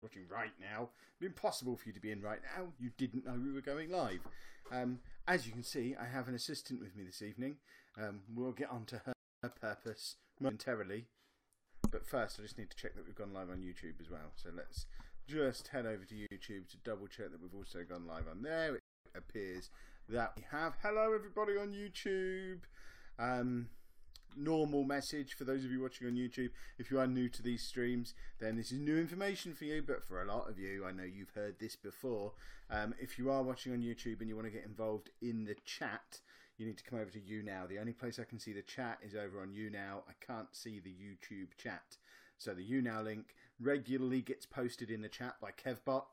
watching right now. It'd be impossible for you to be in right now. You didn't know we were going live. As you can see, I have an assistant with me this evening. We'll get on to her purpose momentarily. But first, I just need to check that we've gone live on YouTube as well. So let's just head over to YouTube to double check that we've also gone live on there. It appears that we have. Hello, everybody on YouTube. Normal message for those of you watching on YouTube. If you are new to these streams, then this is new information for you. But for a lot of you, I know you've heard this before. If you are watching on YouTube and you want to get involved in the chat, you need to come over to YouNow. The only place I can see the chat is over on YouNow. I can't see the YouTube chat. So the YouNow link regularly gets posted in the chat by Kevbot.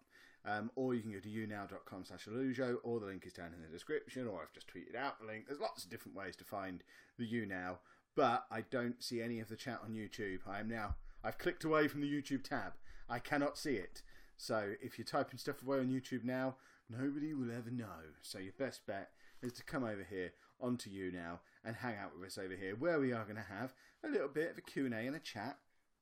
Or you can go to younow.com/Illujo, or the link is down in the description, or I've just tweeted out the link. There's lots of different ways to find the YouNow, but I don't see any of the chat on YouTube. I've clicked away from the YouTube tab. I cannot see it. So if you're typing stuff away on YouTube now, nobody will ever know. So your best bet is to come over here onto YouNow and hang out with us over here, where we are going to have a little bit of a Q&A and a chat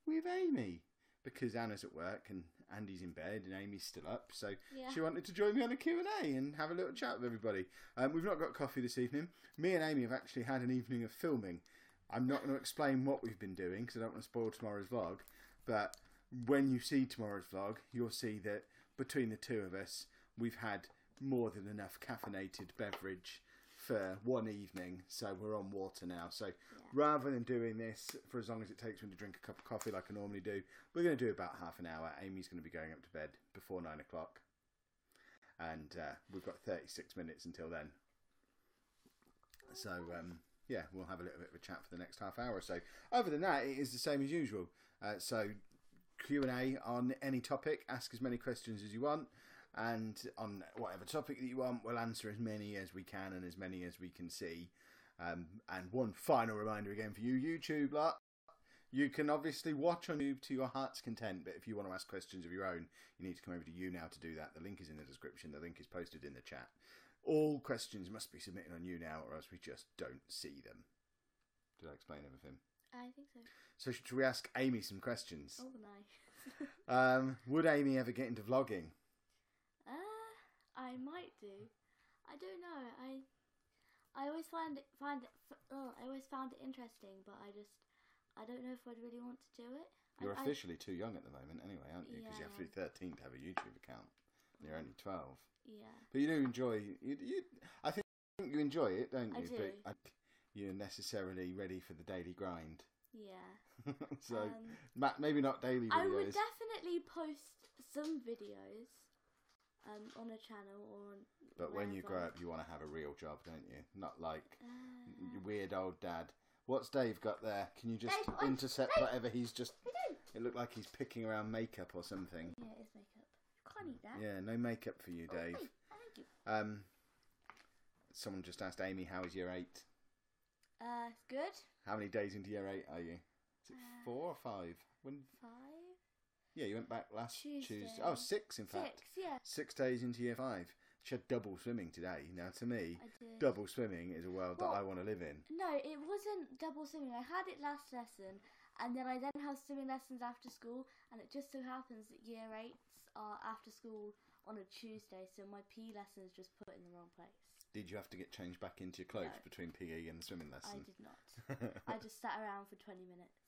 with Amy, because Anna's at work and Andy's in bed and Amy's still up, so she wanted to join me on a Q&A and have a little chat with everybody. We've not got coffee this evening. Me and Amy have actually had an evening of filming. I'm not going to explain what we've been doing because I don't want to spoil tomorrow's vlog, but when you see tomorrow's vlog, you'll see that between the two of us, we've had more than enough caffeinated beverage for one evening, so we're on water now. So rather than doing this for as long as it takes me to drink a cup of coffee like I normally do, we're going to do about half an hour. Amy's going to be going up to bed before 9 o'clock, and we've got 36 minutes until then. So yeah, we'll have a little bit of a chat for the next half hour or so. Other than that, it is the same as usual. So Q&A on any topic, ask as many questions as you want. And on whatever topic that you want, we'll answer as many as we can and as many as we can see. And one final reminder again for you, YouTube lot. You can obviously watch on YouTube to your heart's content, but if you want to ask questions of your own, you need to come over to YouNow to do that. The link is in the description. The link is posted in the chat. All questions must be submitted on YouNow, or else we just don't see them. Did I explain everything? I think so. So should we ask Amy some questions? Oh, nice. Would Amy ever get into vlogging? I might do. I don't know. I always I always found it interesting, but I don't know if I'd really want to do it. You're officially too young at the moment, anyway, aren't you? Because you have to be 13 to have a YouTube account. And you're only 12. Yeah. But you do enjoy. I think you enjoy it, don't you? I do. But you're necessarily ready for the daily grind. Yeah. So maybe not daily videos. I would definitely post some videos. On a channel or on But when you grow up, you want to have a real job, don't you? Not like your weird old dad. What's Dave got there? Can you just intercept whatever he's just... It looked like he's picking around makeup or something. Yeah, it is makeup. You can't eat that. Yeah, no makeup for you, Dave. Thank you. Someone just asked Amy, how is year 8? It's good. How many days into year 8 are you? Is it 4 or 5? 5? Yeah, you went back last Tuesday. Oh, 6 in fact. 6, yeah. 6 days into year 5. She had double swimming today. Now, to me, double swimming is a world that I want to live in. No, it wasn't double swimming. I had it last lesson, and then I have swimming lessons after school, and it just so happens that year 8s are after school on a Tuesday, so my PE lesson is just put in the wrong place. Did you have to get changed back into your clothes between PE and the swimming lesson? I did not. I just sat around for 20 minutes.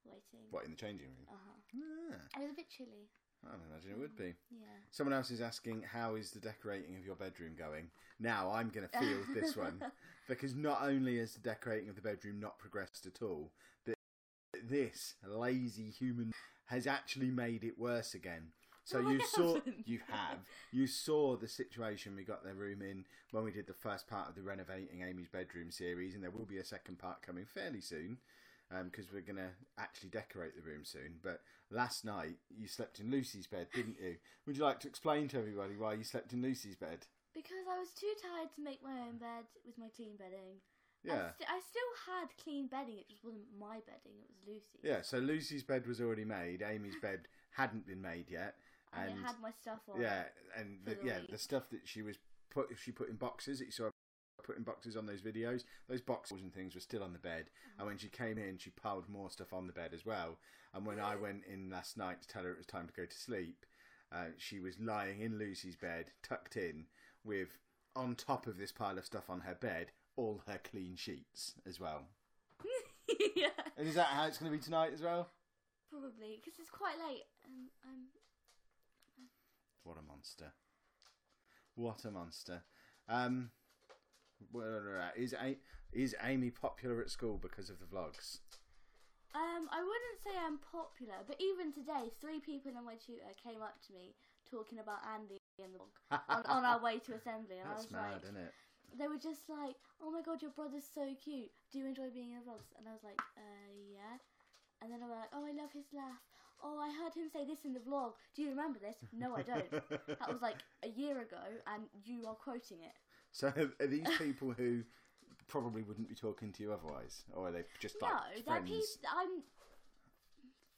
Waiting. What, in the changing room? It was a bit chilly. I imagine it would be. Yeah. Someone else is asking, how is the decorating of your bedroom going? Now, I'm going to field this one. Because not only has the decorating of the bedroom not progressed at all, but this lazy human has actually made it worse again. So you saw the situation we got their room in when we did the first part of the Renovating Amy's Bedroom series, and there will be a second part coming fairly soon. Because we're going to actually decorate the room soon. But last night, you slept in Lucy's bed, didn't you? Would you like to explain to everybody why you slept in Lucy's bed? Because I was too tired to make my own bed with my clean bedding. Yeah. I still had clean bedding, it just wasn't my bedding, it was Lucy's. Yeah, so Lucy's bed was already made, Amy's bed hadn't been made yet. And it had my stuff on. Yeah, and the stuff that she put in boxes that you saw putting boxes on those videos, those boxes and things were still on the bed. And when she came in, she piled more stuff on the bed as well. And when I went in last night to tell her it was time to go to sleep, she was lying in Lucy's bed, tucked in, with, on top of this pile of stuff on her bed, all her clean sheets as well. Yeah. And is that how it's going to be tonight as well? Probably, because it's quite late. And What a monster. What a monster. Is Amy popular at school because of the vlogs? I wouldn't say I'm popular, but even today, 3 people in my tutor came up to me talking about Andy and the vlog on our way to assembly, and That's I was mad, like, isn't it? they were just like, "Oh my god, your brother's so cute. Do you enjoy being in the vlogs?" And I was like, yeah. And then they were like, "Oh, I love his laugh. Oh, I heard him say this in the vlog. Do you remember this?" No, I don't. That was like a year ago, and you are quoting it. So are these people who probably wouldn't be talking to you otherwise, or are they just like No, they're friends? people. I'm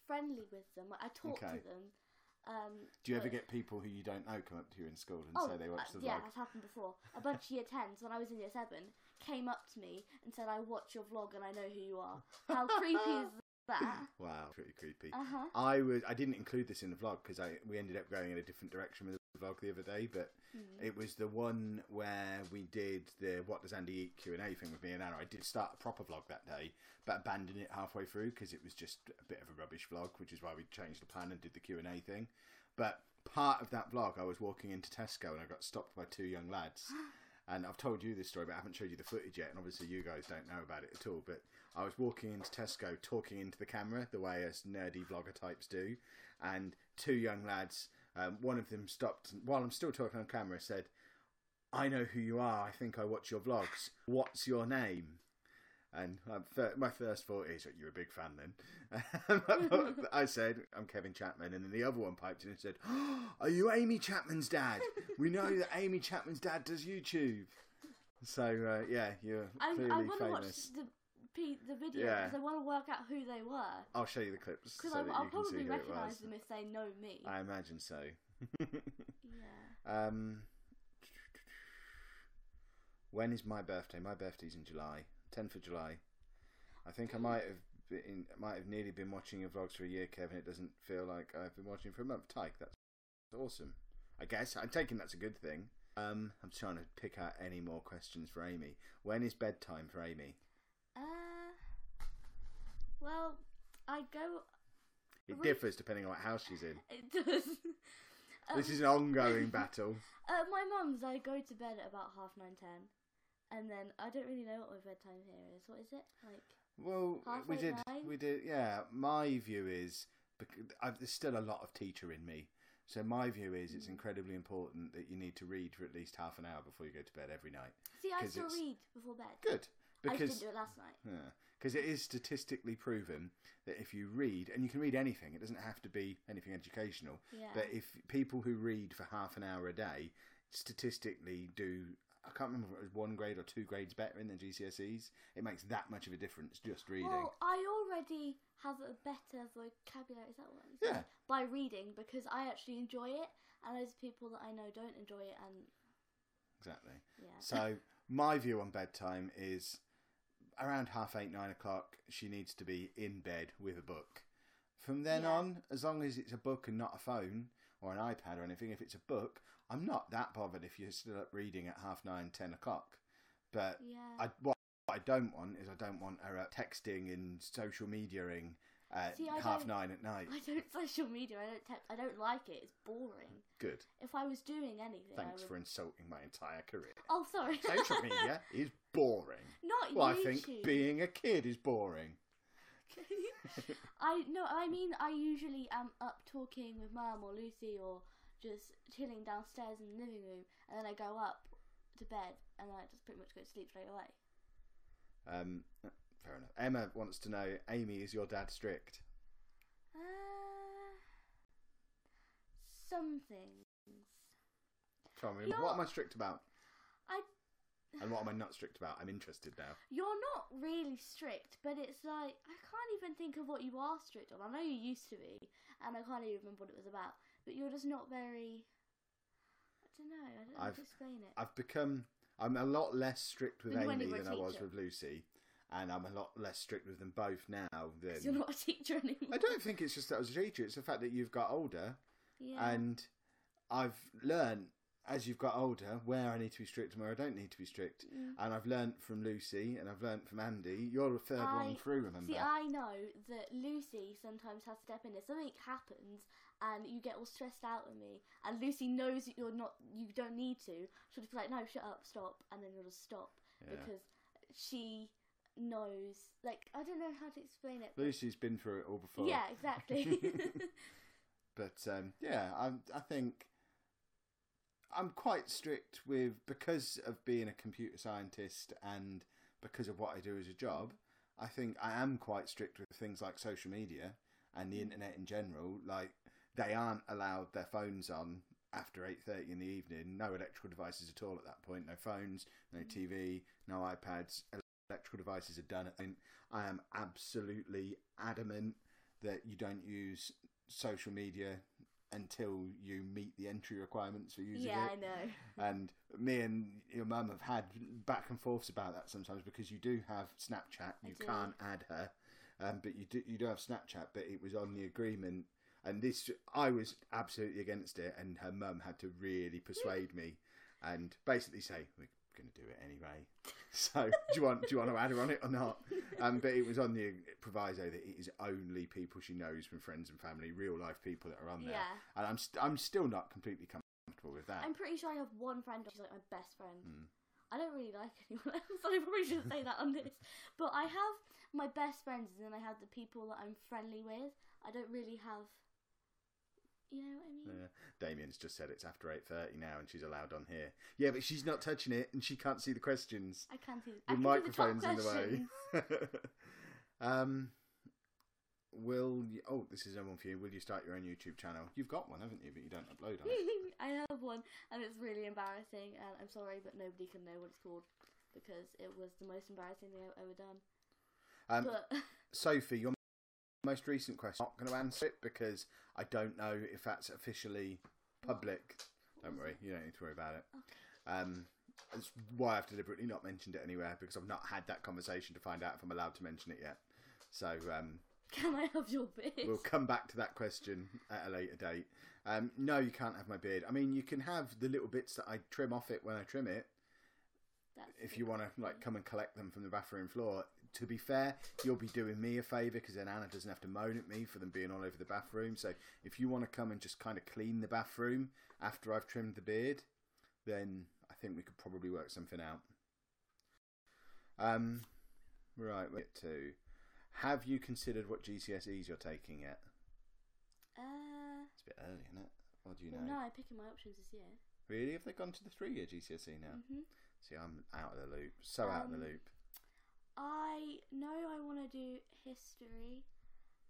friendly with them. I talk to them. Do you ever get people who you don't know come up to you in school and say they watch the vlog? Yeah, that's happened before. A bunch of year 10s, when I was in year 7, came up to me and said, "I watch your vlog and I know who you are." How creepy is that? Wow, pretty creepy. Uh-huh. I didn't include this in the vlog because we ended up going in a different direction with the vlog the other day, but it was the one where we did the "What Does Andy Eat" Q&A thing with me and Anna. I did start a proper vlog that day, but abandoned it halfway through because it was just a bit of a rubbish vlog, which is why we changed the plan and did the Q&A thing. But part of that vlog, I was walking into Tesco and I got stopped by 2 young lads. And I've told you this story, but I haven't showed you the footage yet, and obviously you guys don't know about it at all. But I was walking into Tesco, talking into the camera, the way us nerdy vlogger types do, and 2 young lads, one of them stopped, while I'm still talking on camera, said, "I know who you are, I think I watch your vlogs. What's your name?" And my first thought is, "You're a big fan then." I said, "I'm Kevin Chapman." And then the other one piped in and said, "Oh, are you Amy Chapman's dad? We know that Amy Chapman's dad does YouTube." So, yeah, you're clearly I want to watch famous. the video because I want to work out who they were. I'll show you the clips so Because that I'll you can see probably who it recognise was. them if they know me. I imagine so. Yeah. When is my birthday? My birthday's in July, 10th of July. I think I might have nearly been watching your vlogs for a year, Kevin. It doesn't feel like I've been watching for a month. Tyke, that's awesome. I guess I'm taking that's a good thing. I'm trying to pick out any more questions for Amy. When is bedtime for Amy? Well, I go. It differs depending on what house she's in. It does. This is an ongoing battle. My mum's, I go to bed at about 9:30, 10, and then I don't really know what my bedtime here is. What is it like? Well, 8:30, 9? we did. Yeah, my view is there's still a lot of teacher in me. So my view is it's incredibly important that you need to read for at least half an hour before you go to bed every night. See, I still read before bed. Good. I just didn't do it last night. Yeah, because it is statistically proven that if you read, and you can read anything, it doesn't have to be anything educational, but if people who read for half an hour a day statistically do, I can't remember if it was 1 grade or 2 grades better in the GCSEs, it makes that much of a difference just reading. Well, I already have a better vocabulary, is that what I'm saying? Yeah. By reading, because I actually enjoy it, and there's people that I know don't enjoy it, and... Exactly. Yeah. So, my view on bedtime is around 8:30, 9 o'clock, she needs to be in bed with a book. From then on, as long as it's a book and not a phone or an iPad or anything, if it's a book, I'm not that bothered if you're still up reading at 9:30, 10 o'clock. But what I don't want is I don't want her texting and social mediaing at 9:30 at night. I don't social media. I don't like it. It's boring. Good. If I was doing anything, Thanks for insulting my entire career. Oh, sorry. Social media is boring. Not well, YouTube. I think being a kid is boring. I mean, I usually am up talking with Mum or Lucy or just chilling downstairs in the living room, and then I go up to bed and I just pretty much go to sleep straight away. Fair enough. Emma wants to know, Amy, is your dad strict? Some things. Tell me, what am I strict about? And what am I not strict about? I'm interested now. You're not really strict, but it's like, I can't even think of what you are strict on. I know you used to be, and I can't even remember what it was about, but you're just not very, I don't know how to explain it. I'm a lot less strict with When you Amy were a than I was teacher. with Lucy, and I'm a lot less strict with them both now. Than 'Cause you're not a teacher anymore. I don't think it's just that I was a teacher. It's the fact that you've got older, Yeah. and I've learned as you've got older where I need to be strict and where I don't need to be strict. And I've learnt from Lucy and I've learnt from Andy. You're the third one through, remember? See, I know that Lucy sometimes has to step in. If something happens and you get all stressed out with me, and Lucy knows that you don't need to, she'll just be like, no, shut up, stop, and then you'll just stop. Yeah. Because she knows, like, I don't know how to explain it. Lucy's been through it all before. Yeah, exactly. But I think I'm quite strict because of being a computer scientist and because of what I do as a job. I think I am quite strict with things like social media and the internet in general. Like, they aren't allowed their phones on after 8:30 in the evening. No electrical devices at all at that point. No phones, no TV, no iPads. Electrical devices are done. And I am absolutely adamant that you don't use social media until you meet the entry requirements for using it. Yeah, I know. And me and your mum have had back and forths about that sometimes, because you do have Snapchat. You can't add her, but you do have Snapchat. But it was on the agreement, and I was absolutely against it, and her mum had to really persuade me, and basically say, we're going to do it anyway. So do you want to add her on it or not? But it was on the proviso that it is only people she knows from friends and family, real life people that are on there. Yeah. And I'm still not completely comfortable with that. I'm pretty sure I have one friend, she's like my best friend. I don't really like anyone else, so I probably shouldn't say that on this. But I have my best friends, and then I have the people that I'm friendly with. I don't really have, you know what I mean? Yeah. Damien's just said it's after 8:30 now, and she's allowed on here. Yeah, but she's not touching it, and she can't see the questions. I can't see The microphone's in the way. This is one for you. Will you start your own YouTube channel? You've got one, haven't you? But you don't upload on it. I have one, and it's really embarrassing, and I'm sorry, but nobody can know what it's called, because it was the most embarrassing thing I've ever done. But Sophie, your most recent question, I'm not going to answer it because I don't know if that's officially public. Don't worry, you don't need to worry about it. Okay. That's why I've deliberately not mentioned it anywhere, because I've not had that conversation to find out if I'm allowed to mention it yet. So can I have your beard? We'll come back to that question at a later date. No, you can't have my beard. I mean, you can have the little bits that I trim off it when I trim it. If you want to come and collect them from the bathroom floor. To be fair, you'll be doing me a favour, because then Anna doesn't have to moan at me for them being all over the bathroom. So if you want to come and just kind of clean the bathroom after I've trimmed the beard, then I think we could probably work something out. Right, we'll get to. Have you considered what GCSEs you're taking yet? It's a bit early, isn't it? What do you know? No, I'm picking my options this year. Really? Have they gone to the 3-year GCSE now? See, I'm out of the loop. So out of the loop. I know I want to do history.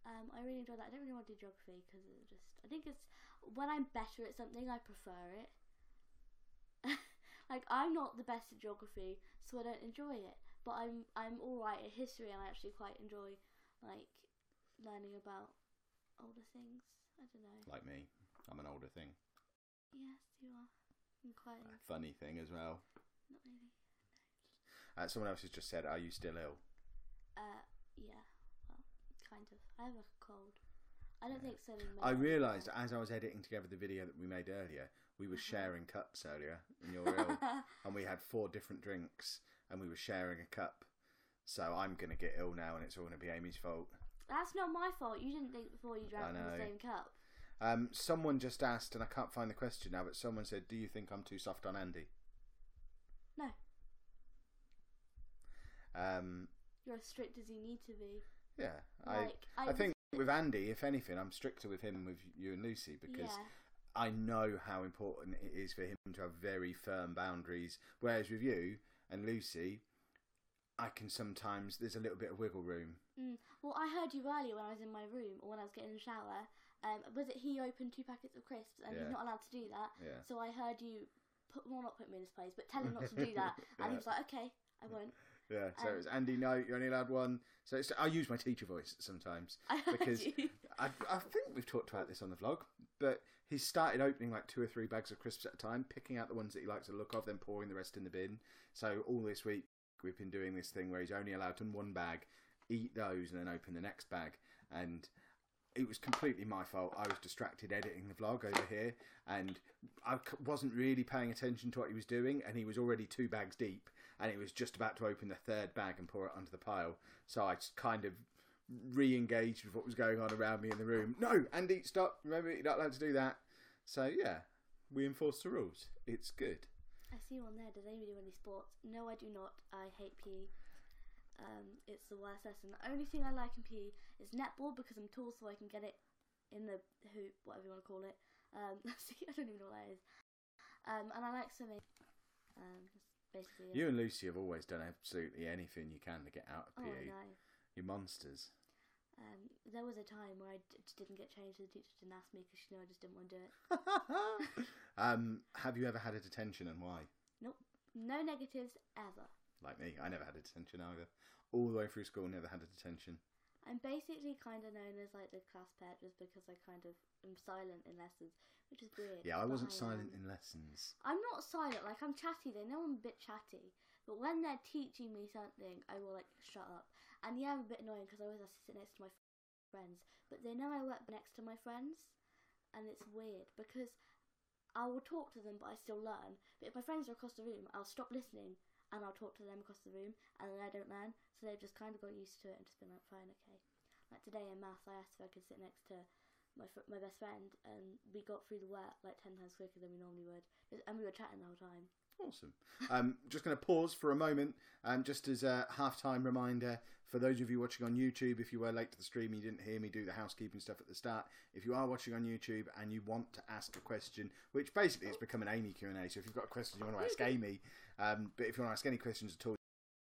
I really enjoy that. I don't really want to do geography, because I think it's, when I'm better at something, I prefer it. Like, I'm not the best at geography, so I don't enjoy it. But I'm alright at history, and I actually quite enjoy, like, learning about older things. I don't know. Like me. I'm an older thing. Yes, you are. I'm quite A funny thing as well. Not really. Someone else has just said, are you still ill? Yeah. Well, kind of. I have a cold. I don't think so. I realised as I was editing together the video that we made earlier, we were sharing cups earlier, and you're ill. And we had 4 different drinks, and we were sharing a cup. So I'm going to get ill now, and it's all going to be Amy's fault. That's not my fault. You didn't think before you drank from the same cup. Someone just asked, and I can't find the question now, but someone said, do you think I'm too soft on Andy? No. You're as strict as you need to be. Yeah. I think with Andy, if anything, I'm stricter with him with you and Lucy, because I know how important it is for him to have very firm boundaries. Whereas with you and Lucy, I can sometimes, there's a little bit of wiggle room. Well, I heard you earlier when I was in my room, or when I was getting in the shower. Was it he opened 2 packets of crisps, and he's not allowed to do that? Yeah. So I heard you not put him in his place, but tell him not to do that. And he was like, okay, I won't. Yeah, so it's Andy, no, you're only allowed 1. So I use my teacher voice sometimes. I heard because you. I think we've talked about this on the vlog. but he's started opening like 2 or 3 bags of crisps at a time, picking out the ones that he likes the look of, then pouring the rest in the bin. So all this week we've been doing this thing where he's only allowed to one bag, eat those, and then open the next bag. And it was completely my fault. I was distracted editing the vlog over here, and I wasn't really paying attention to what he was doing, and he was already 2 bags deep, and he was just about to open the 3rd bag and pour it onto the pile. So I just kind of re-engaged with what was going on around me in the room. No, Andy, stop. Remember, you're not allowed to do that. So, yeah, we enforce the rules. It's good. I see one there. Does anybody do any sports? No, I do not. I hate PE. It's the worst lesson. The only thing I like in PE is netball because I'm tall, so I can get it in the hoop, whatever you want to call it. See, I don't even know what that is. And I like swimming. Basically, you and Lucy have always done absolutely anything you can to get out of PE. Oh, no. You're monsters. There was a time where I just didn't get changed, so the teacher didn't ask me because she knew I just didn't want to do it. Have you ever had a detention, and why? Nope. No negatives ever. Like me, I never had a detention either. All the way through school, never had a detention. I'm basically kind of known as like the class pet just because I kind of am silent in lessons, which is weird. Yeah, I wasn't silent in lessons. I'm not silent, like I'm chatty. They know I'm a bit chatty, but when they're teaching me something, I will like shut up. And yeah, I'm a bit annoying because I always have to sit next to my friends, but they know I work next to my friends, and it's weird because I will talk to them, but I still learn. But if my friends are across the room, I'll stop listening and I'll talk to them across the room, and then I don't learn. So they've just kind of got used to it and just been like, fine, okay. Like today in maths, I asked if I could sit next to my best friend, and we got through the work like 10 times quicker than we normally would, and we were chatting the whole time. Awesome. Just going to pause for a moment, just as a half-time reminder for those of you watching on YouTube. If you were late to the stream and you didn't hear me do the housekeeping stuff at the start, if you are watching on YouTube and you want to ask a question, which basically has become an Amy Q&A, so if you've got a question you want to ask Amy, but if you want to ask any questions at all,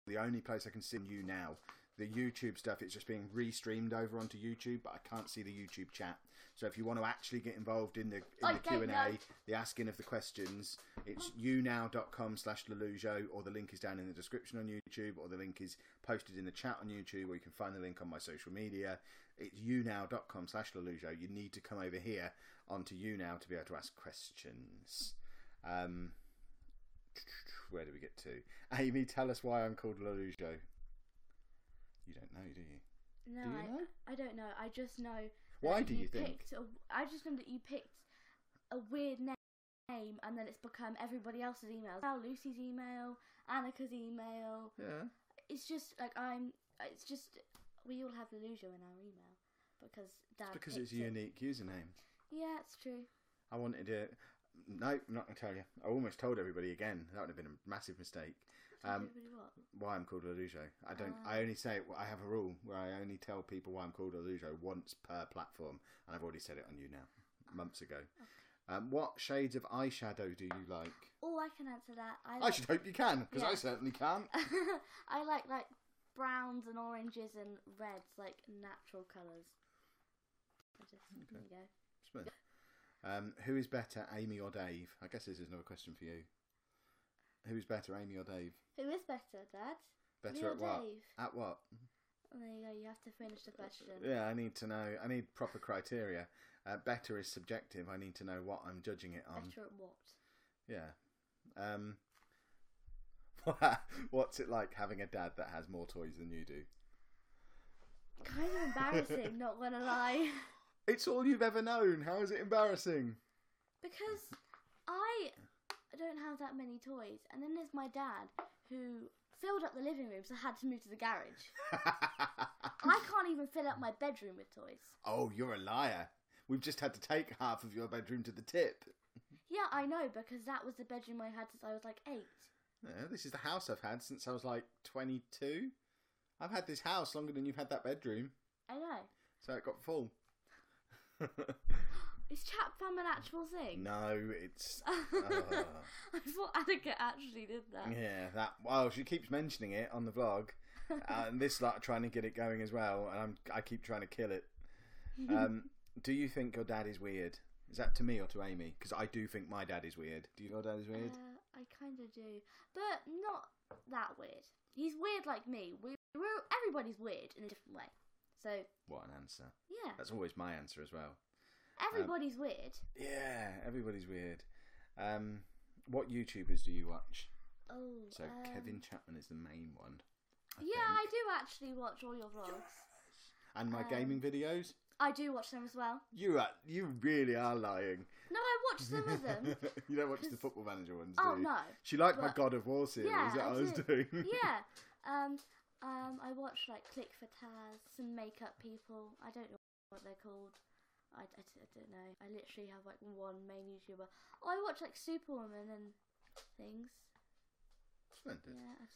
the only place I can see you now, the YouTube stuff, it's just being re-streamed over onto YouTube, but I can't see the YouTube chat. So if you want to actually get involved in the Q&A, the asking of the questions, it's younow.com/Lelujo, or the link is down in the description on YouTube, or the link is posted in the chat on YouTube, or you can find the link on my social media. It's younow.com/Lelujo. You need to come over here onto YouNow to be able to ask questions. Where do we get to? Amy, tell us why I'm called Lelujo. You don't know, do you? No, do you know? I don't know. I just know. Why do you think? I just know that you picked a weird name, and then it's become everybody else's email. Now Lucy's email, Annika's email. Yeah. It's just like It's just we all have Lelujo in our email because Dad. It's because it's a unique username. Yeah, it's true. I wanted it. No, I'm not going to tell you. I almost told everybody again. That would have been a massive mistake. Why I'm called Lelujo. I only say it. I have a rule where I only tell people why I'm called Lelujo once per platform, and I've already said it on YouNow months ago. Okay. What shades of eyeshadow do you like? Oh, I can answer that. I should hope you can, because I certainly can't. I like browns and oranges and reds, like natural colours. Okay. There you go. Smooth. Who is better, Amy or Dave? I guess this is another question for you. Who's better, Amy or Dave? Who is better, Dad? Better at what? Dave? At what? Oh, there you go. You have to finish the question. Yeah, I need to know. I need proper criteria. Better is subjective. I need to know what I'm judging it on. Better at what? Yeah. What's it like having a dad that has more toys than you do? Kind of embarrassing, not gonna lie. It's all you've ever known. How is it embarrassing? Because I don't have that many toys, and then there's my dad who filled up the living room, so I had to move to the garage. I can't even fill up my bedroom with toys. Oh, you're a liar. We've just had to take half of your bedroom to the tip. Yeah, I know, because that was the bedroom I had since I was like 8. Yeah, this is the house I've had since I was like 22. I've had this house longer than you've had that bedroom. I know. So it got full. Is chat fam an actual thing? No, it's... I thought Annika actually did that. Yeah, that... Well, she keeps mentioning it on the vlog. And this lot are trying to get it going as well. And I keep trying to kill it. Do you think your dad is weird? Is that to me or to Amy? Because I do think my dad is weird. Do you think your dad is weird? I kind of do. But not that weird. He's weird like me. Everybody's weird in a different way. So... What an answer. Yeah. That's always my answer as well. Everybody's weird. Yeah, everybody's weird. What YouTubers do you watch? Oh, So Kevin Chapman is the main one. I do actually watch all your vlogs. And my gaming videos? I do watch them as well. You really are lying. No, I watch some of them. You don't watch the Football Manager ones, Oh, do you? no. She liked my God of War series that I was doing. Yeah. I watch like Click for Taz, some makeup people. I don't know what they're called. I don't know. I literally have like one main YouTuber. Oh, I watch like Superwoman and things. Splendid. Yeah.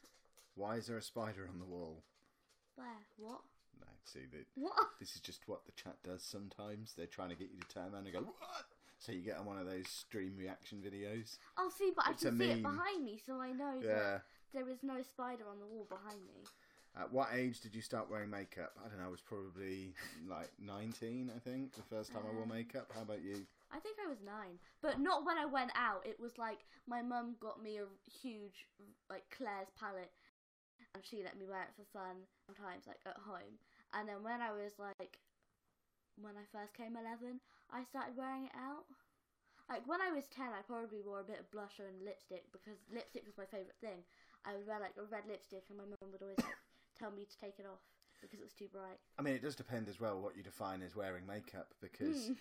Why is there a spider on the wall? Where? What? No, see, What? this is just what the chat does sometimes. They're trying to get you to turn around and go, what? So you get on one of those stream reaction videos. Oh, see, but It's I a can see it meme. behind me, so I know that there is no spider on the wall behind me. At what age did you start wearing makeup? I don't know, I was probably like 19, I think, the first time I wore makeup. How about you? I think I was 9. But not when I went out. It was like my mum got me a huge, like, Claire's palette. And she let me wear it for fun sometimes, like, at home. And then when I was, like, when I first came 11, I started wearing it out. Like, when I was 10, I probably wore a bit of blusher and lipstick, because lipstick was my favourite thing. I would wear, like, a red lipstick, and my mum would always, like, tell me to take it off, because it was too bright. I mean, it does depend as well what you define as wearing makeup, because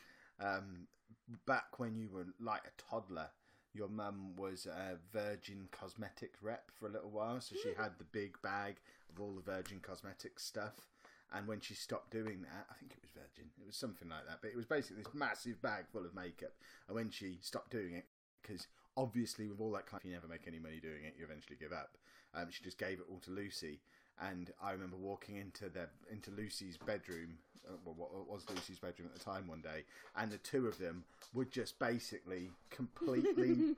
back when you were, like, a toddler, your mum was a Virgin Cosmetics rep for a little while, so she had the big bag of all the Virgin Cosmetics stuff. And when she stopped doing that, I think it was Virgin, it was something like that, but it was basically this massive bag full of makeup. And when she stopped doing it, because obviously with all that kind of, you never make any money doing it, you eventually give up. She just gave it all to Lucy. And I remember walking into Lucy's bedroom, what was Lucy's bedroom at the time one day, and the two of them were just basically completely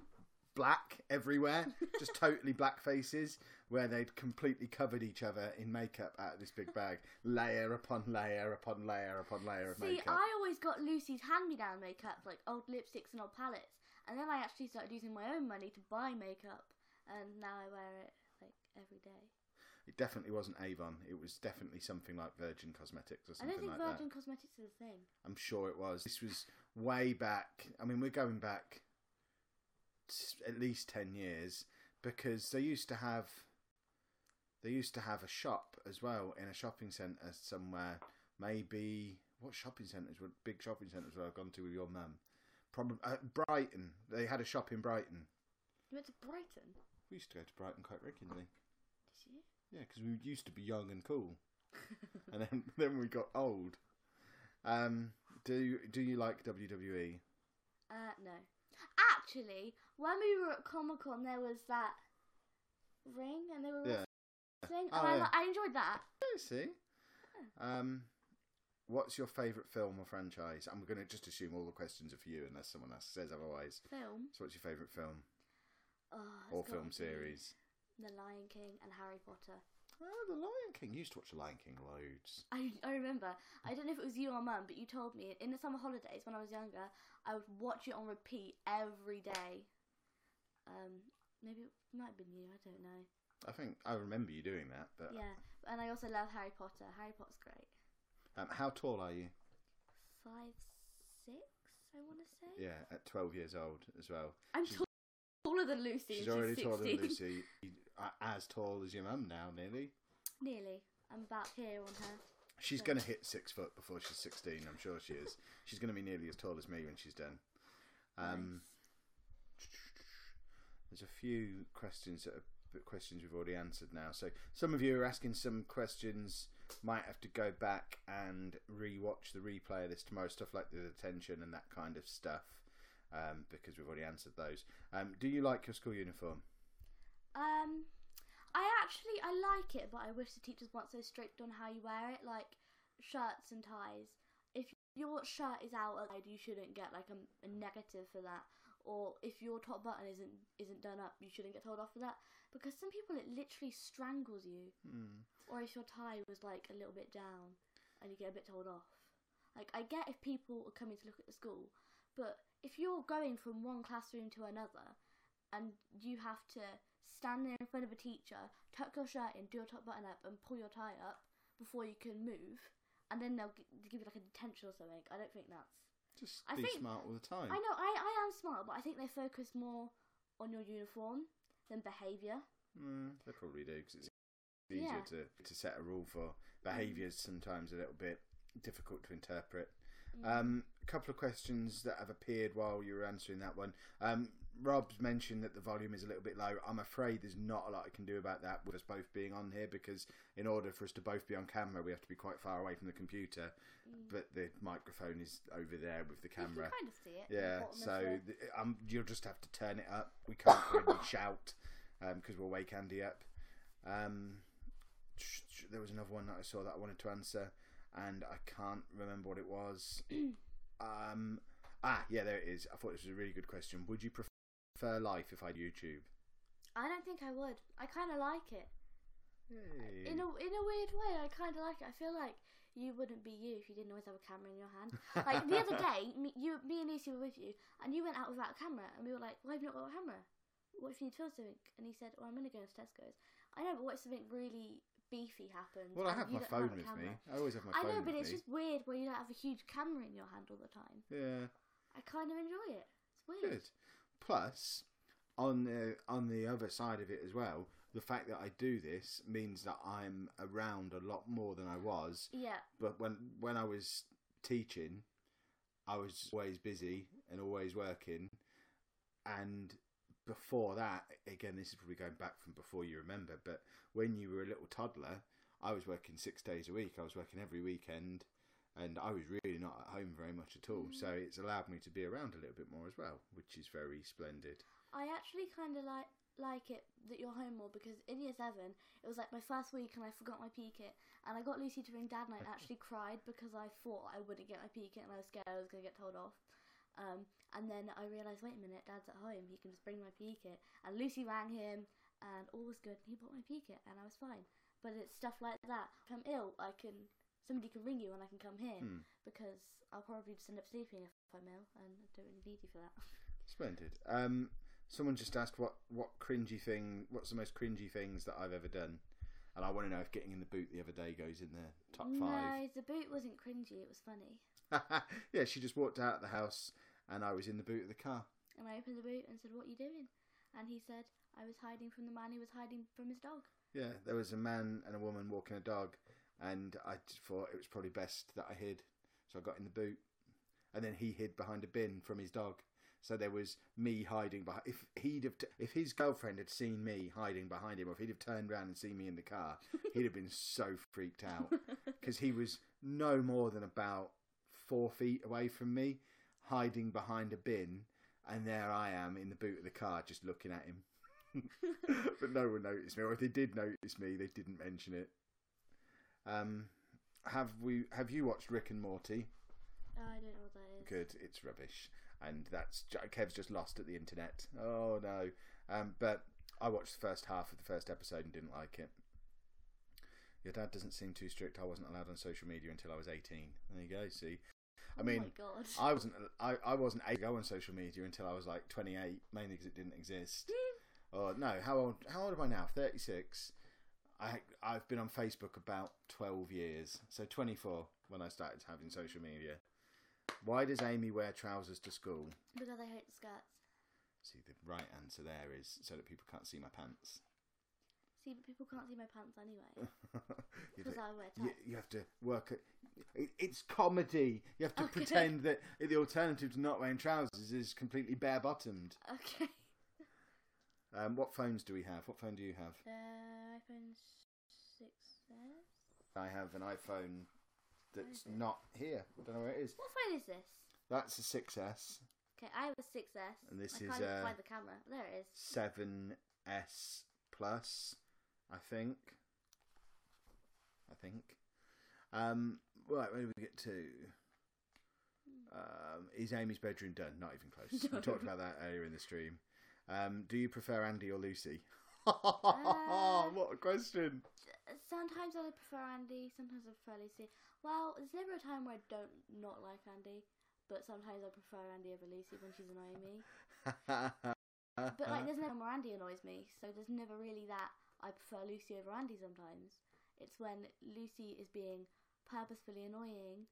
black everywhere, just totally black faces, where they'd completely covered each other in makeup out of this big bag, layer upon layer upon layer upon layer of makeup. See, I always got Lucy's hand-me-down makeup, like old lipsticks and old palettes, and then I actually started using my own money to buy makeup, and now I wear it like every day. It definitely wasn't Avon. It was definitely something like Virgin Cosmetics or something like that. I don't think Virgin Cosmetics is a thing. I'm sure it was. This was way back. I mean, we're going back at least 10 years, because they used to have a shop as well in a shopping centre somewhere. Maybe, what shopping centres? What big shopping centres would I have gone to with your mum? Probably Brighton. They had a shop in Brighton. You went to Brighton? We used to go to Brighton quite regularly. Did you? Yeah, because we used to be young and cool, and then we got old. Do you like WWE? No. Actually, when we were at Comic-Con, there was that ring, and they were wrestling, and I enjoyed that. I see. What's your favourite film or franchise? I'm going to just assume all the questions are for you, unless someone else says otherwise. Film? So what's your favourite film? Or film series? The Lion King and Harry Potter. Oh, The Lion King. You used to watch The Lion King loads. I remember. I don't know if it was you or Mum, but you told me in the summer holidays when I was younger, I would watch it on repeat every day. Maybe it might have been you. I don't know. I think I remember you doing that. But yeah, and I also love Harry Potter. Harry Potter's great. How tall are you? 5'6", I want to say. Yeah, at 12 years old as well. I'm taller than Lucy. She's already 16. taller than Lucy. As tall as your mum now, nearly. Nearly. I'm about here on her. She's going to hit 6 foot before she's 16. I'm sure she is. She's going to be nearly as tall as me when she's done. Nice. There's a few questions we've already answered now. So some of you are asking some questions. Might have to go back and re-watch the replay of this tomorrow. Stuff like the detention and that kind of stuff. Because we've already answered those. Do you like your school uniform? I like it, but I wish the teachers weren't so strict on how you wear it, like shirts and ties. If your shirt is out, you shouldn't get like a negative for that. Or if your top button isn't done up, you shouldn't get told off for that. Because some people, it literally strangles you. Or if your tie was like a little bit down and you get a bit told off. Like, I get if people are coming to look at the school, but if you're going from one classroom to another and you have to stand there in front of a teacher, tuck your shirt in, do your top button up and pull your tie up before you can move, and then they'll give you like a detention or something, I don't think that's Just I be think- smart all the time. I know, I am smart, but I think they focus more on your uniform than behaviour. They probably do, because it's easier to set a rule for. Behaviours sometimes a little bit difficult to interpret. A couple of questions that have appeared while you were answering that one. Rob's mentioned that the volume is a little bit low. I'm afraid there's not a lot I can do about that with us both being on here, because in order for us to both be on camera, we have to be quite far away from the computer. But the microphone is over there with the camera. You can kind of see it. Yeah, at the so bottom of you'll just have to turn it up. We can't really shout because we'll wake Andy up. There was another one that I saw that I wanted to answer, and I can't remember what it was. Yeah, there it is. I thought this was a really good question. Would you prefer life if I had YouTube? I don't think I would. I kind of like it. Hey. In a weird way, I kind of like it. I feel like you wouldn't be you if you didn't always have a camera in your hand. Like the other day, me and Lucy were with you, and you went out without a camera, and we were like, "Why have you not got a camera? What if you need to film something?" And he said, "Well, I'm going to go to Tesco's." I know, but what if something really beefy happens? Well, I and have you my don't phone have a with me. camera? I always have my I phone know, with but me. it's just weird where you don't have a huge camera in your hand all the time. Yeah. I kind of enjoy it. It's weird. Good. Plus, on the other side of it as well, the fact that I do this means that I'm around a lot more than I was. Yeah. But when I was teaching, I was always busy and always working. And before that, again, this is probably going back from before you remember, but when you were a little toddler, I was working 6 days a week. I was working every weekend. And I was really not at home very much at all. So it's allowed me to be around a little bit more as well, which is very splendid. I actually kind of like it that you're home more, because in year 7, it was like my first week and I forgot my PE kit. And I got Lucy to ring Dad and I actually cried because I thought I wouldn't get my PE kit and I was scared I was going to get told off. And then I realised, wait a minute, Dad's at home. He can just bring my PE kit. And Lucy rang him and all was good. He bought my PE kit and I was fine. But it's stuff like that. If I'm ill, somebody can ring you and I can come here, because I'll probably just end up sleeping if I'm ill, and I don't really need you for that. Splendid. Someone just asked what's the most cringy things that I've ever done, and I want to know if getting in the boot the other day goes in the top 5. No, the boot wasn't cringy. It was funny. Yeah, she just walked out of the house and I was in the boot of the car. And I opened the boot and said, "What are you doing?" And he said, "I was hiding from the man who was hiding from his dog." Yeah, there was a man and a woman walking a dog. And I just thought it was probably best that I hid. So I got in the boot. And then he hid behind a bin from his dog. So there was me hiding behind. If his girlfriend had seen me hiding behind him, or if he'd have turned around and seen me in the car, he'd have been so freaked out. Because he was no more than about 4 feet away from me, hiding behind a bin. And there I am in the boot of the car just looking at him. But no one noticed me. Or if they did notice me, they didn't mention it. Have you watched Rick and Morty? I don't know what that is. Good, it's rubbish, and that's Kev's just lost at the internet. Oh no! But I watched the first half of the first episode and didn't like it. Your dad doesn't seem too strict. I wasn't allowed on social media until I was 18. There you go. See, I mean, my God. I wasn't able to go on social media until I was like 28, mainly because it didn't exist. Oh no! How old am I now? 36. I've been on Facebook about 12 years, so 24 when I started having social media. Why does Amy wear trousers to school? Because I hate the skirts. See, the right answer there is so that people can't see my pants. See, but people can't see my pants anyway. Because I wear tights. You have to work at... It's comedy. You have to pretend that the alternative to not wearing trousers is completely bare-bottomed. Okay. What phones do we have? What phone do you have? iPhone 6S. I have an iPhone that's not here. I don't know where it is. What phone is this? That's a 6S. Okay, I have a 6S. And this I is can't find the camera. There it is. 7S Plus, I think. Right, where do we get to? Is Amy's bedroom done? Not even close. We talked about that earlier in the stream. Do you prefer Andy or Lucy? What a question. Sometimes I prefer Andy, sometimes I prefer Lucy. Well, there's never a time where I don't not like Andy, but sometimes I prefer Andy over Lucy when she's annoying me. But like, there's never where Andy annoys me, so there's never really that I prefer Lucy over Andy sometimes. It's when Lucy is being purposefully annoying,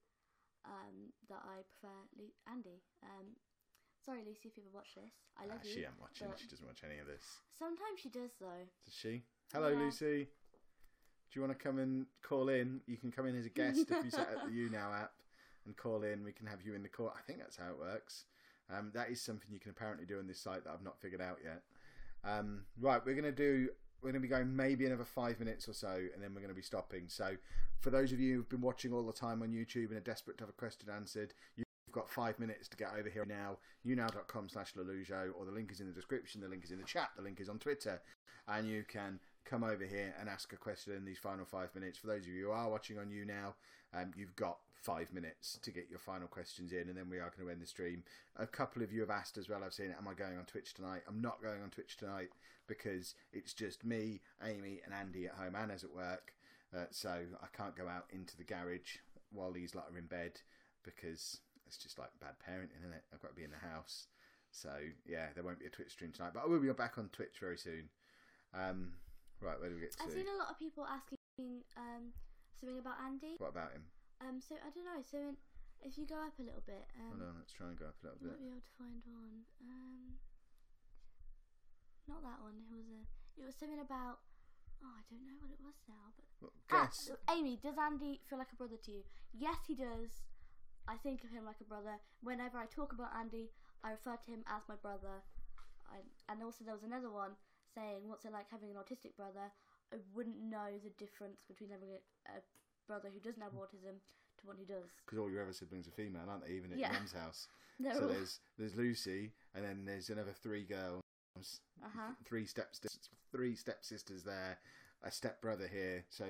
that I prefer Andy. Sorry, Lucy, if you ever watch this. I love you. She ain't watching. She doesn't watch any of this. Sometimes she does, though. Does she? Hello, Yeah. Lucy. Do you want to come and call in? You can come in as a guest if you set up the YouNow app and call in. We can have you in the call. I think that's how it works. That is something you can apparently do on this site that I've not figured out yet. Right, we're going to be going maybe another 5 minutes or so, and then we're going to be stopping. So for those of you who've been watching all the time on YouTube and are desperate to have a question answered, you've got 5 minutes to get over here now. YouNow.com/Lelujo, or the link is in the description, the link is in the chat, the link is on Twitter, and you can come over here and ask a question in these final 5 minutes. For those of you who are watching on YouNow, you've got 5 minutes to get your final questions in, and then we are going to end the stream. A couple of you have asked as well, I've seen, am I going on Twitch tonight? I'm not going on Twitch tonight because it's just me, Amy and Andy at home. Anna's at work, so I can't go out into the garage while these lot are in bed because it's just like bad parenting, isn't it? I've got to be in the house. So yeah, there won't be a Twitch stream tonight, but I will be back on Twitch very soon. Right, where do we get to? I've seen a lot of people asking something about Andy. What about him? So I don't know. So if you go up a little bit, Hold on, let's try and go up a little you bit. might be able to find one. Not that one. It was something about. Oh, I don't know what it was now. But Well, guess. Amy, does Andy feel like a brother to you? Yes, he does. I think of him like a brother. Whenever I talk about Andy, I refer to him as my brother. And also there was another one saying, what's it like having an autistic brother? I wouldn't know the difference between having a brother who doesn't have autism to one who does. Because all your other siblings are female, aren't they? Even at your mum's house. So there's Lucy, and then there's another 3 girls, 3 stepsisters there, a stepbrother here. So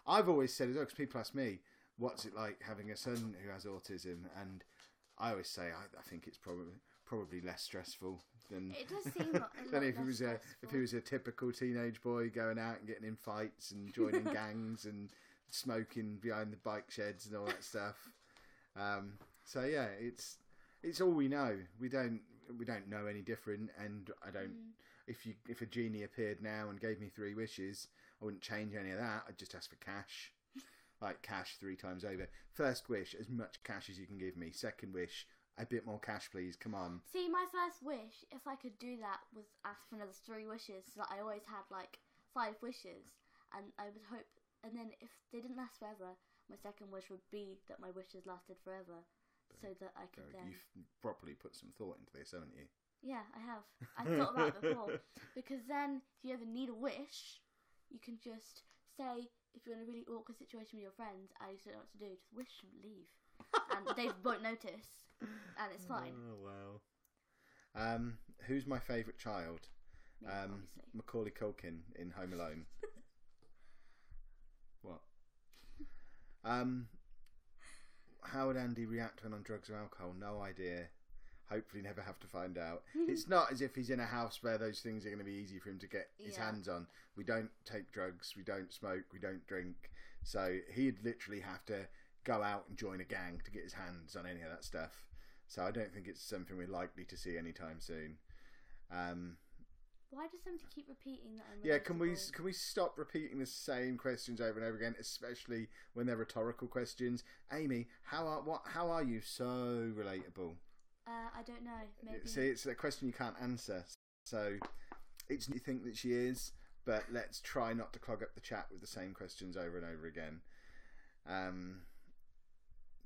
I've always said as well, because people ask me, what's it like having a son who has autism? And I always say I think it's probably less stressful than it does seem than if he was a typical teenage boy going out and getting in fights and joining gangs and smoking behind the bike sheds and all that stuff. So yeah, it's all we know. We don't know any different, and I don't. If a genie appeared now and gave me 3 wishes, I wouldn't change any of that. I'd just ask for cash. Like cash 3 times over. First wish, as much cash as you can give me. Second wish, a bit more cash, please. Come on. See, my first wish, if I could do that, was ask for another 3 wishes. So that I always had like 5 wishes, and I would hope. And then if they didn't last forever, my second wish would be that my wishes lasted forever, so that I could then. You've properly put some thought into this, haven't you? Yeah, I have. I thought about it before, because then if you ever need a wish, you can just say. If you're in a really awkward situation with your friends and you don't know what to do, just wish and leave. And they won't notice. And it's fine. Oh, wow. Who's my favourite child? Me, obviously. Macaulay Culkin in Home Alone. What? How would Andy react when on drugs or alcohol? No idea. Hopefully never have to find out. It's not as if he's in a house where those things are going to be easy for him to get his hands on. We don't take drugs, we don't smoke, we don't drink. So he'd literally have to go out and join a gang to get his hands on any of that stuff. So I don't think it's something we're likely to see anytime soon. Why does somebody keep repeating that? Yeah, can we stop repeating the same questions over and over again, especially when they're rhetorical questions? Amy, how are you so relatable? I don't know. Maybe. See, it's a question you can't answer. So it's you think that she is, but let's try not to clog up the chat with the same questions over and over again.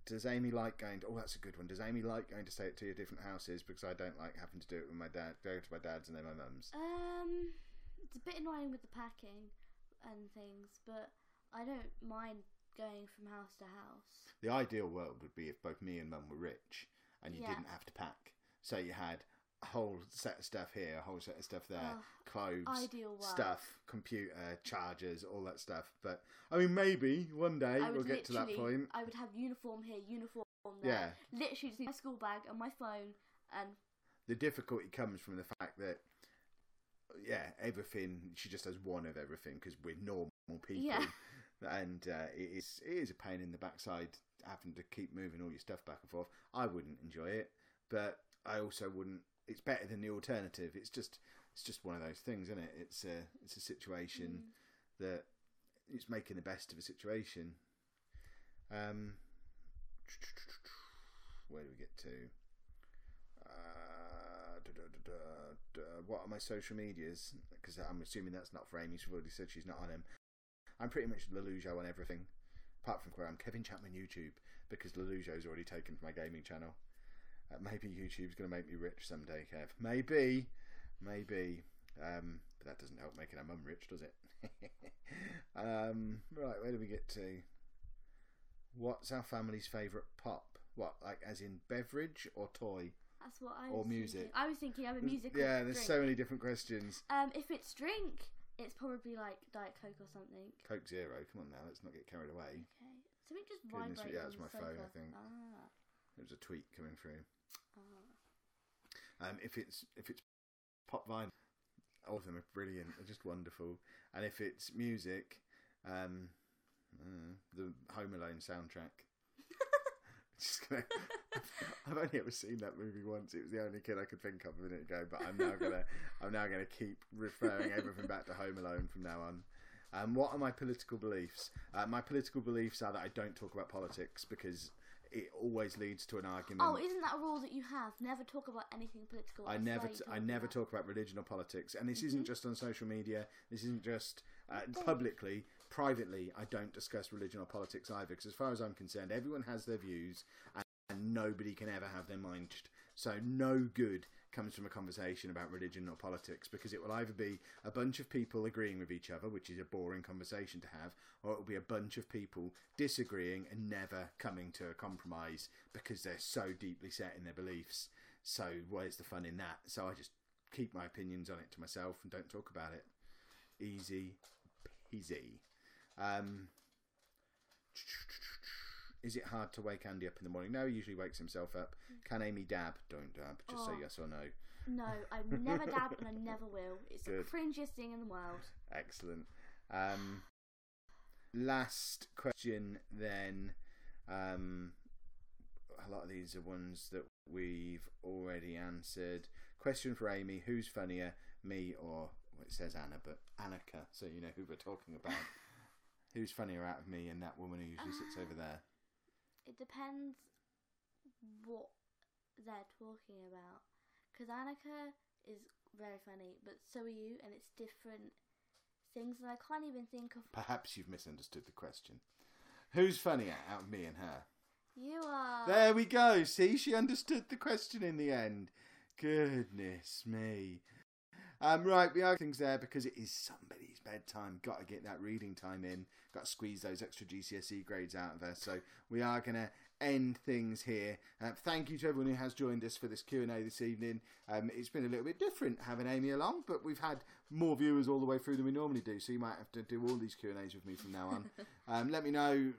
Does Amy like going to... Oh, that's a good one. Does Amy like going to stay at 2 different houses? Because I don't like having to do it with my dad. Go to my dad's and then my mum's. It's a bit annoying with the packing and things, but I don't mind going from house to house. The ideal world would be if both me and mum were rich and you didn't have to pack. So you had a whole set of stuff here, a whole set of stuff there, clothes, stuff, computer, chargers, all that stuff. But, I mean, maybe one day we'll get to that point. I would have uniform here, uniform there. Yeah. Literally just need my school bag and my phone. And the difficulty comes from the fact that, everything, she just has one of everything because we're normal people. Yeah. And it is a pain in the backside having to keep moving all your stuff back and forth. I wouldn't enjoy it, but I also wouldn't. It's better than the alternative. It's just one of those things, isn't it? It's a situation that it's making the best of a situation. Where do we get to? What are my social medias? Because I'm assuming that's not for Amy. She's already said she's not on him. I'm pretty much Lelujo on everything, apart from where I'm Kevin Chapman YouTube, because Lelujo's already taken from my gaming channel. Maybe YouTube's going to make me rich someday, Kev. Maybe. But that doesn't help making our mum rich, does it? Right, where do we get to? What's our family's favourite pop? What, like as in beverage or toy? That's what I was Or music. Thinking. I was thinking of a music. Yeah, there's drink. so many different questions. If it's drink, it's probably like Diet Coke or something. Coke Zero, come on now, let's not get carried away. Okay. Something just Goodness, vibrates. yeah, on it's my the phone, sofa. I think. Ah. There was a tweet coming through. Ah. If it's pop vinyl, all of them are brilliant. They're just wonderful. And if it's music, the Home Alone soundtrack. Just gonna, I've only ever seen that movie once. It was the only kid I could think of a minute ago. But I'm now gonna keep referring everything back to Home Alone from now on. What are my political beliefs? My political beliefs are that I don't talk about politics because it always leads to an argument. Oh, isn't that a rule that you have? Never talk about anything political. I never talk about religion or politics, and this isn't just on social media. This isn't just publicly. Privately, I don't discuss religion or politics either, because as far as I'm concerned, everyone has their views, and nobody can ever have their mind changed. So no good comes from a conversation about religion or politics, because it will either be a bunch of people agreeing with each other, which is a boring conversation to have, or it will be a bunch of people disagreeing and never coming to a compromise because they're so deeply set in their beliefs. So where's the fun in that? So I just keep my opinions on it to myself and don't talk about it. Easy peasy. Is it hard to wake Andy up in the morning? No, he usually wakes himself up. Can Amy dab? Don't dab. Just say yes or no. No, I've never dabbed and I never will. It's Good. the cringiest thing in the world. Excellent. Last question then. A lot of these are ones that we've already answered. Question for Amy: who's funnier, me or, well, it says Anna, but Annika, so you know who we're talking about. Who's funnier out of me and that woman who usually sits over there? It depends what they're talking about. Because Annika is very funny, but so are you, and it's different things, and I can't even think of... Perhaps you've misunderstood the question. Who's funnier out of me and her? You are... There we go. See, she understood the question in the end. Goodness me. Right, we are things there because it is somebody's bedtime. Got to get that reading time in. Got to squeeze those extra GCSE grades out of her. So we are going to end things here. Thank you to everyone who has joined us for this Q&A this evening. It's been a little bit different having Amy along, but we've had more viewers all the way through than we normally do. So you might have to do all these Q&As with me from now on. Let me know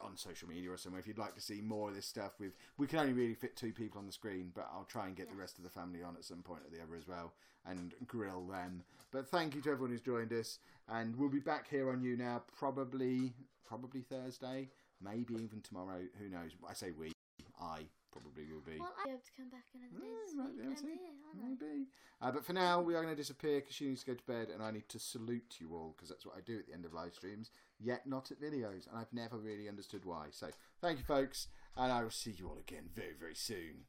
on social media or somewhere if you'd like to see more of this stuff. We can only really fit 2 people on the screen, but I'll try and get the rest of the family on at some point or the other as well and grill them. But thank you to everyone who's joined us, and we'll be back here on YouNow probably Thursday, maybe even tomorrow. Who knows? I say I probably will be. Well, I'll be able to come back another day this week. Maybe. But for now, we are going to disappear because she needs to go to bed, and I need to salute you all because that's what I do at the end of live streams, yet not at videos, and I've never really understood why. So thank you, folks, and I will see you all again very, very soon.